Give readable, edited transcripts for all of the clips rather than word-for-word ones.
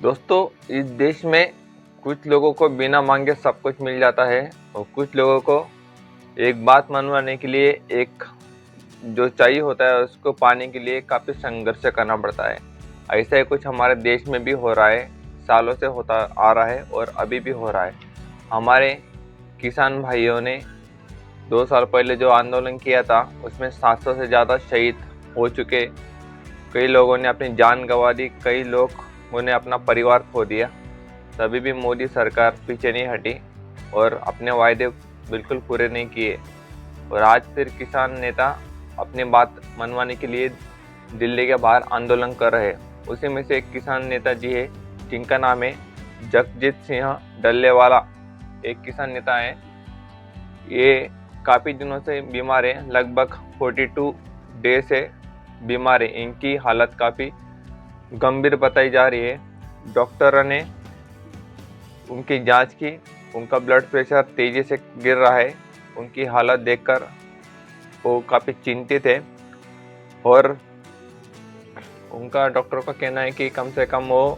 दोस्तों, इस देश में कुछ लोगों को बिना मांगे सब कुछ मिल जाता है और कुछ लोगों को एक बात मनवाने के लिए एक जो चाहिए होता है उसको पाने के लिए काफ़ी संघर्ष करना पड़ता है। ऐसा ही कुछ हमारे देश में भी हो रहा है, सालों से होता आ रहा है और अभी भी हो रहा है। हमारे किसान भाइयों ने 2 साल पहले जो आंदोलन किया था उसमें 700 से ज़्यादा शहीद हो चुके, कई लोगों ने अपनी जान गंवा दी, कई लोगों ने अपना परिवार खो दिया। तभी भी मोदी सरकार पीछे नहीं हटी और अपने वायदे बिल्कुल पूरे नहीं किए और आज फिर किसान नेता अपनी बात मनवाने के लिए दिल्ली के बाहर आंदोलन कर रहे हैं। उसी में से एक किसान नेता जी है जिनका नाम है जगजीत सिंह डल्लेवाला। एक किसान नेता है, ये काफ़ी दिनों से बीमार है, लगभग 42 डे से बीमार है। इनकी हालत काफ़ी गंभीर बताई जा रही है। डॉक्टर ने उनकी जांच की, उनका ब्लड प्रेशर तेज़ी से गिर रहा है। उनकी हालत देखकर वो काफ़ी चिंतित है और उनका डॉक्टर का कहना है कि कम से कम वो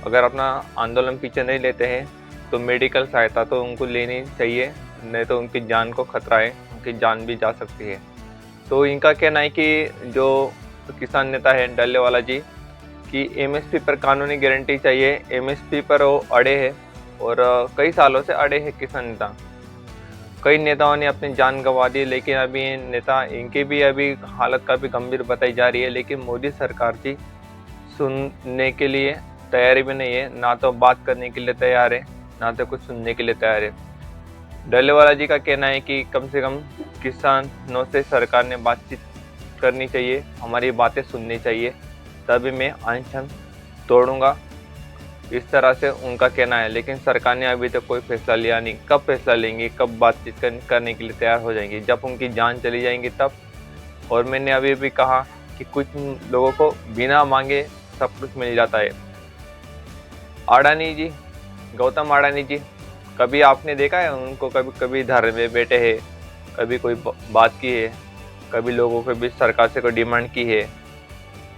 अगर अपना आंदोलन पीछे नहीं लेते हैं तो मेडिकल सहायता तो उनको लेनी चाहिए, नहीं तो उनकी जान को खतरा है, उनकी जान भी जा सकती है। तो इनका कहना है कि जो किसान नेता है डल्लेवाला जी कि एमएसपी पर कानूनी गारंटी चाहिए। एमएसपी पर वो अड़े हैं और कई सालों से अड़े हैं किसान नेता। कई नेताओं ने अपनी जान गंवा दी, लेकिन अभी नेता इनकी भी अभी हालत काफ़ी गंभीर बताई जा रही है। लेकिन मोदी सरकार जी सुनने के लिए तैयारी भी नहीं है, ना तो बात करने के लिए तैयार है, ना तो कुछ सुनने के लिए तैयार है। डल्लेवाला जी का कहना है कि कम से कम किसानों से सरकार ने बातचीत करनी चाहिए, हमारी बातें सुननी चाहिए, तभी मैं अनशन तोड़ूंगा, इस तरह से उनका कहना है। लेकिन सरकार ने अभी तक कोई फैसला लिया नहीं। कब फैसला लेंगी, कब बातचीत करने के लिए तैयार हो जाएंगी? जब उनकी जान चली जाएंगी तब। और मैंने अभी भी कहा कि कुछ लोगों को बिना मांगे सब कुछ मिल जाता है। अडानी जी, गौतम अडानी जी, कभी आपने देखा है उनको कभी धरने में बैठे हैं, कभी कोई बात की है, कभी लोगों के बीच सरकार से कोई डिमांड की है?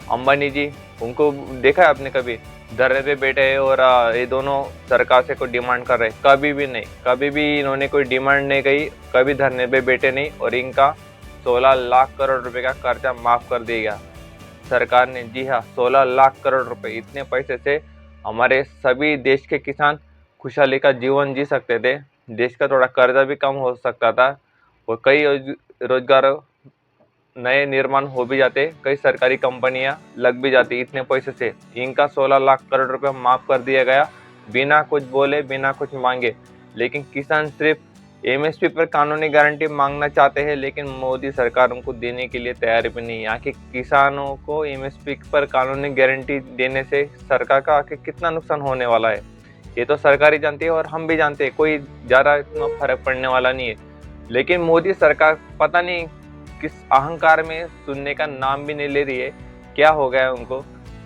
अंबानी जी, उनको देखा है आपने कभी धरने पे बैठे हैं और ये दोनों सरकार से कोई डिमांड कर रहे हैं? कभी भी नहीं, कभी भी इन्होंने कोई डिमांड नहीं कही, कभी धरने पे बैठे नहीं और इनका 16 लाख करोड़ रुपए का कर्जा माफ़ कर दिया गया सरकार ने। जी हाँ, 16 लाख करोड़ रुपए, इतने पैसे से हमारे सभी देश के किसान खुशहाली का जीवन जी सकते थे, देश का थोड़ा कर्जा भी कम हो सकता था और कई रोजगार नए निर्माण हो भी जाते, कई सरकारी कंपनियां लग भी जाती इतने पैसे से। इनका 16 लाख करोड़ रुपए माफ कर दिया गया बिना कुछ बोले, बिना कुछ मांगे। लेकिन किसान सिर्फ एमएसपी पर कानूनी गारंटी मांगना चाहते हैं, लेकिन मोदी सरकार उनको देने के लिए तैयार भी नहीं है। आखिर किसानों को एमएसपी पर कानूनी गारंटी देने से सरकार का आखिर कितना नुकसान होने वाला है, ये तो सरकार ही जानती है और हम भी जानते हैं, कोई ज़्यादा इतना फर्क पड़ने वाला नहीं है। लेकिन मोदी सरकार पता नहीं किस अहंकार में सुनने का नाम भी नहीं ले रही है। क्या हो गया है उनको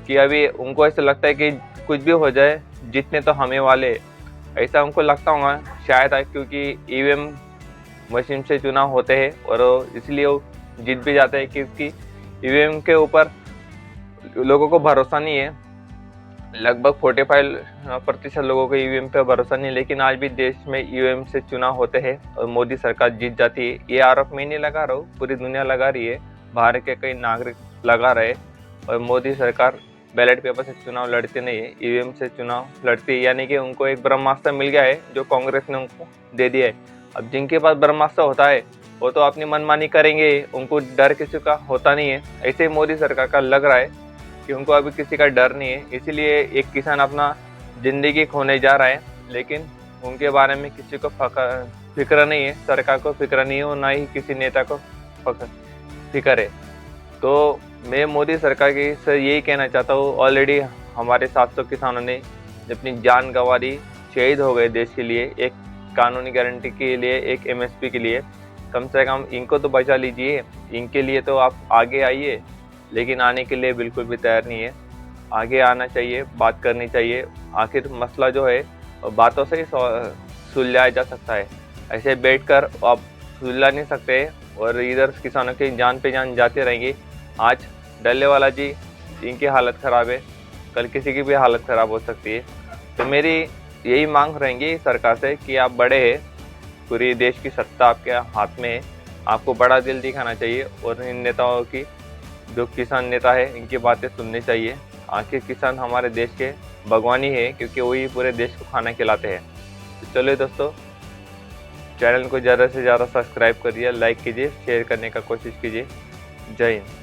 कि अभी उनको ऐसा लगता है कि कुछ भी हो जाए, जितने तो हमें वाले, ऐसा उनको लगता होगा शायद, क्योंकि ईवीएम मशीन से चुनाव होते हैं और इसलिए वो जीत भी जाते हैं, क्योंकि ईवीएम के ऊपर लोगों को भरोसा नहीं है। लगभग 45% लोगों को ईवीएम पे भरोसा नहीं, लेकिन आज भी देश में ईवीएम से चुनाव होते हैं और मोदी सरकार जीत जाती है। ये आरोप मैं नहीं लगा रहा हूँ, पूरी दुनिया लगा रही है, भारत के कई नागरिक लगा रहे। और मोदी सरकार बैलेट पेपर से चुनाव लड़ती नहीं है, ईवीएम से चुनाव लड़ती है। यानी कि उनको एक ब्रह्मास्त्र मिल गया है जो कांग्रेस ने उनको दे दिया है। अब जिनके पास ब्रह्मास्त्र होता है वो तो अपनी मनमानी करेंगे, उनको डर किसी का होता नहीं है। ऐसे ही मोदी सरकार का लग रहा है कि उनको अभी किसी का डर नहीं है, इसीलिए एक किसान अपना जिंदगी खोने जा रहा है, लेकिन उनके बारे में किसी को फिक्र नहीं है, सरकार को फिक्र नहीं है और ना ही किसी नेता को फिक्र है। तो मैं मोदी सरकार की से यही कहना चाहता हूँ, ऑलरेडी हमारे 700 किसानों ने अपनी जान गंवा दी, शहीद हो गए देश के लिए, एक कानूनी गारंटी के लिए, एक एमएसपी के लिए। कम से कम इनको तो बचा लीजिए, इनके लिए तो आप आगे आइए। लेकिन आने के लिए बिल्कुल भी तैयार नहीं है। आगे आना चाहिए, बात करनी चाहिए। आखिर मसला जो है बातों से ही सुलझाया जा सकता है, ऐसे बैठकर आप सुलझा नहीं सकते और इधर किसानों की जान पे जान जाते रहेंगी। आज डल्लेवाला जी, इनकी हालत ख़राब है, कल किसी की भी हालत ख़राब हो सकती है। तो मेरी यही मांग रहेंगी सरकार से कि आप बड़े हैं, पूरी देश की सत्ता आपके हाथ में है, आपको बड़ा दिल दिखाना चाहिए और इन नेताओं की, जो किसान नेता है, इनकी बातें सुननी चाहिए। आखिर किसान हमारे देश के भगवान ही है, क्योंकि वही पूरे देश को खाना खिलाते हैं। तो चलिए दोस्तों, चैनल को ज़्यादा से ज़्यादा सब्सक्राइब करिए, लाइक कीजिए, शेयर करने का कोशिश कीजिए। जय हिंद।